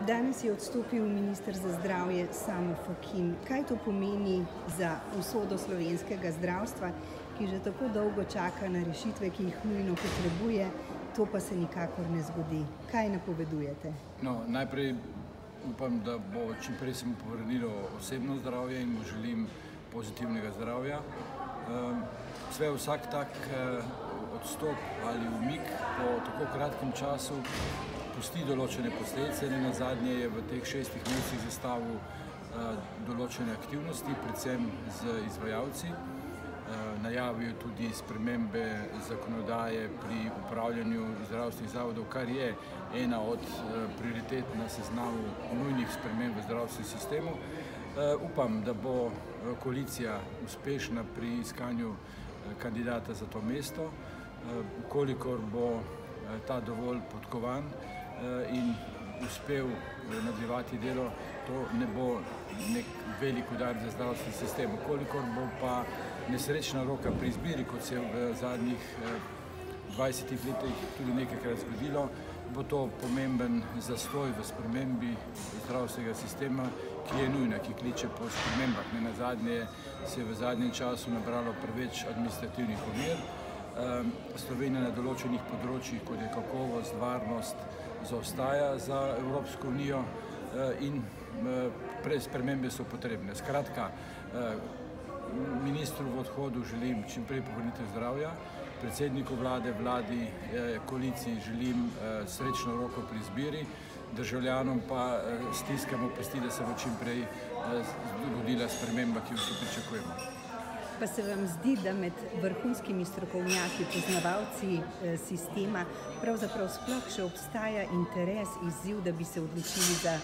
Danes je odstopil minister za zdravje Samo Fakin. Kaj to pomeni za usodo slovenskega zdravstva, ki že tako dolgo čaka na rešitve, ki jih nujno potrebuje, to pa se nikakor ne zgodi? Kaj napovedujete? No, najprej upam, da bo čim prej se mu povrnilo osebno zdravje in mu želim pozitivnega zdravja. Vsak tak odstop ali umik po tako kratkem času pusti določene posledice. Nenazadnje je v teh 6 mesecih zastavil določene aktivnosti, predvsem z izvajalci. Najavil je tudi spremembe zakonodaje pri upravljanju zdravstvenih zavodov, kar je ena od prioritet na seznamu nujnih sprememb v zdravstvenem sistemu. Upam, da bo koalicija uspešna pri iskanju kandidata za to mesto. Kolikor bo ta dovolj podkovan in uspel nadaljevati delo, to ne bo nek velik udar za zdravstveni sistem. Kolikor bo pa nesrečna roka pri izbiri, kot se je v zadnjih 20 letih tudi nekajkrat zgodilo, bo to pomemben zastoj v spremembi zdravstvenega sistema, ki je nujna, ki kliče po spremembah. Nenazadnje se je v zadnjem času nabralo preveč administrativnih ovir. Slovenija na določenih področjih, kot je kakovost, varnost, zaostaja za Evropsko unijo in spremembe so potrebne. Skratka, ministru v odhodu želim čim prej povrnitev zdravja, predsedniku vlade, vladi, koaliciji želim srečno roko pri izbiri, državljanom pa stiskamo pesti, da se bo čim prej zgodila sprememba, ki jo vsi pričakujemo. Pa se vam zdi, da med vrhunskimi strokovnjaki, poznavalci sistema, pravzaprav sploh še obstaja interes, izziv, da bi se odločili za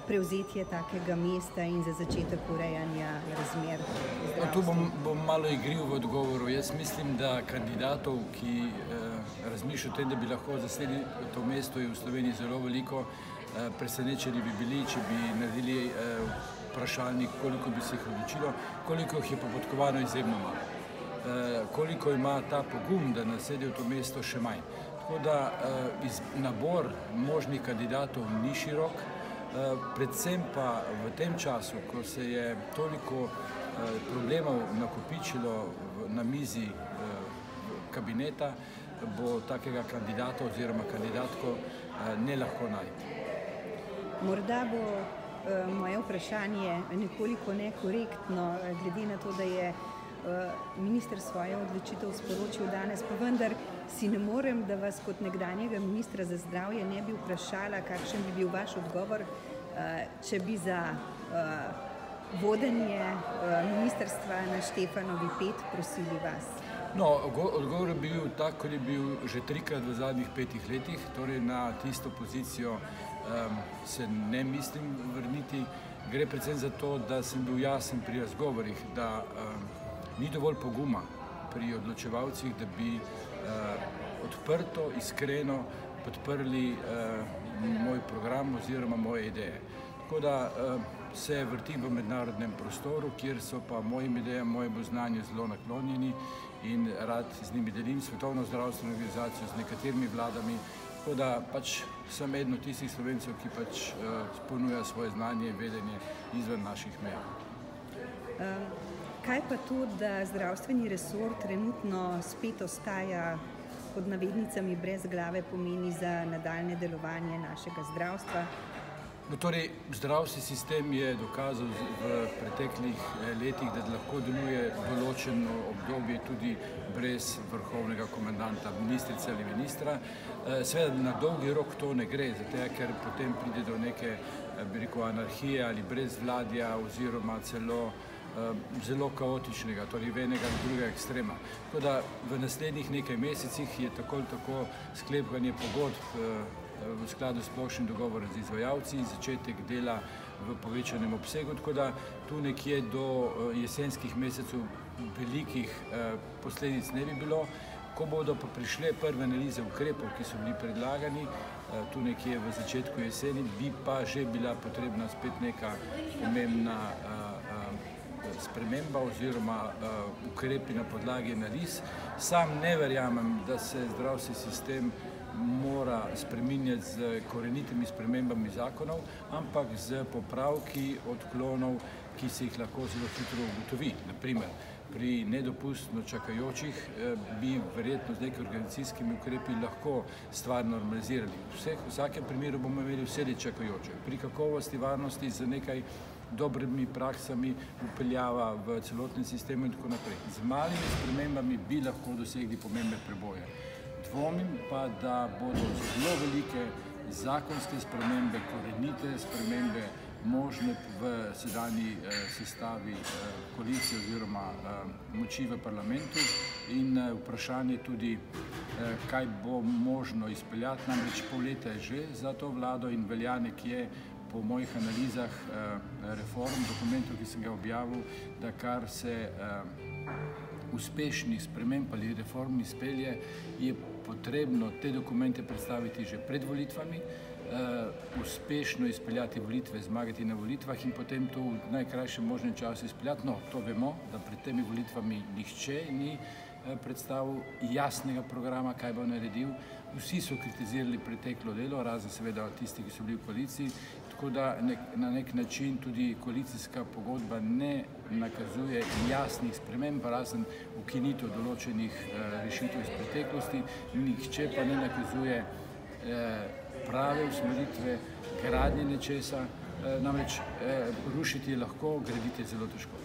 prevzetje takega mesta in za začetek urejanja razmer v zdravstvu? Tu bom malo igriv v odgovoru. Jaz mislim, da kandidatov, ki razmišljajo o tem, da bi lahko zasedli to mesto, je v Sloveniji zelo veliko. Presenečeni bi bili, če bi naredili vprašalnik, koliko bi se jih odločilo, koliko jih je pa podkovano izjemno malo. Koliko ima ta pogum, da nasedijo to mesto, še manj. Tako da nabor možnih kandidatov ni širok, predvsem pa v tem času, ko se je toliko problemov nakopičilo na mizi kabineta, bo takega kandidata oziroma kandidatko ne lahko najti. Morda bo moje vprašanje nekoliko nekorektno, glede na to, da je minister svojo odločitev sporočil danes, pa vendar si ne morem, da vas kot nekdanjega ministra za zdravje ne bi vprašala, kakšen bi bil vaš odgovor, če bi za vodenje ministrstva na Štefanovi 5 prosili vas. No, odgovor je bil tak, kot je bil že 3-krat v zadnjih 5 letih, torej na tisto pozicijo se ne mislim vrniti. Gre predvsem za to, da sem bil jasen pri razgovorih, da ni dovolj poguma pri odločevalcih, da bi odprto, iskreno podprli moj program oziroma moje ideje. Tako da se vrtim v mednarodnem prostoru, kjer so pa mojim idejam, mojemu znanju zelo naklonjeni in rad z njimi delim Svetovno zdravstveno organizacijo, z nekaterimi vladami. Tako da pač sem eden od tistih Slovencev, ki pač ponuja svoje znanje in vedenje izven naših meja. Kaj pa to, da zdravstveni resor trenutno spet ostaja pod navednicami brez glave, pomeni za nadaljne delovanje našega zdravstva? No, torej, zdravstveni sistem je dokazal v preteklih letih, da lahko deluje določeno obdobje tudi brez vrhovnega komandanta, ministrice ali ministra. Seveda na dolgi rok to ne gre, zato ker potem pride do neke, bi rekel, anarhije ali brezvladja oziroma celo zelo kaotičnega, torej enega ali drugega ekstrema. Tako da v naslednjih nekaj mesecih je tako ali tako sklepanje pogodb v skladu s splošnim dogovorom z izvajalci in začetek dela v povečanem obsegu, tako da tu nekje do jesenskih mesecev velikih posledic ne bi bilo. Ko bodo pa prišle prve analize ukrepov, ki so bili predlagani, tu nekje v začetku jeseni, bi pa že bila potrebna spet neka pomembna sprememba oziroma ukrepi na podlagi analiz. Sam ne verjamem, da se zdravstveni sistem mora spreminjati z korenitimi spremembami zakonov, ampak z popravki odklonov, ki se jih lahko zelo hitro ugotovi. Naprimer, pri nedopustno čakajočih bi verjetno z nekaj organizacijskimi ukrepi lahko stvar normalizirali. V vsakem primeru bomo imeli vse čakajoče. Pri kakovosti varnosti z nekaj dobrimi praksami upeljava v celotnem sistemu in tako naprej. Z malimi spremembami bi lahko dosegli pomembne preboje. Dvomim pa, da bodo zelo velike zakonske spremembe, korenite spremembe možne v sedanji sestavi koalicije oziroma moči v parlamentu in vprašanje tudi, kaj bo možno izpeljati. Namreč pol leta je že za to vlado in velja nekje po mojih analizah reform, dokumentov, ki sem ga objavil, da kar se uspešnih sprememb ali reform izpelje, je potrebno te dokumente predstaviti že pred volitvami, uspešno izpeljati volitve, zmagati na volitvah in potem to v najkrajšem možnem času izpeljati. No, to vemo, da pred temi volitvami nihče ni predstavil jasnega programa, kaj bo naredil. Vsi so kritizirali preteklo delo, razen seveda tisti, ki so bili v koaliciji, tako da na nek način tudi koalicijska pogodba ne nakazuje jasnih sprememb, razen ukinitev določenih rešitev iz preteklosti, nihče pa ne nakazuje prave usmeritve, gradnje nečesa, namreč rušiti je lahko, graditi je zelo težko.